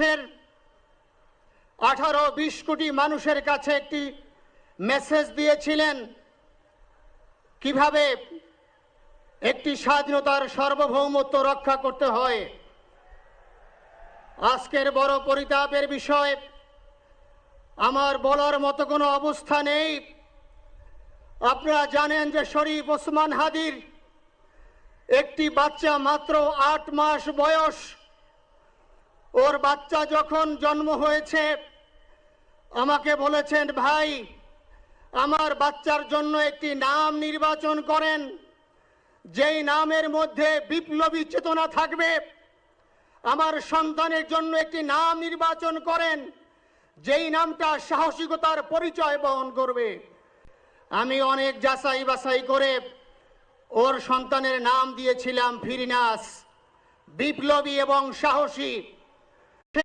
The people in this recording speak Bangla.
রাষ্ট্রের 18-20 কোটি মানুষের কাছে একটি মেসেজ দিয়েছিলেন কিভাবে একটি স্বাধীনতার সার্বভৌমত্ব রক্ষা করতে হয়। আজকের বড় পরিতাপের বিষয়, আমার বলার মতো কোনো অবস্থা নেই। আপনারা জানেন যে শরীফ ওসমান হাদির একটি বাচ্চা মাত্র 8 মাস বয়স। ওর বাচ্চা যখন জন্ম হয়েছে আমাকে বলেছেন, ভাই আমার বাচ্চার জন্য একটি নাম নির্বাচন করেন, যেই নামের মধ্যে বিপ্লবী চেতনা থাকবে। আমার সন্তানের জন্য একটি নাম নির্বাচন করেন, যেই নামটা সাহসিকতার পরিচয় বহন করবে। আমি অনেক যাচাই বাছাই করে ওর সন্তানের নাম দিয়েছিলাম ফিরিনাস, বিপ্লবী এবং সাহসী।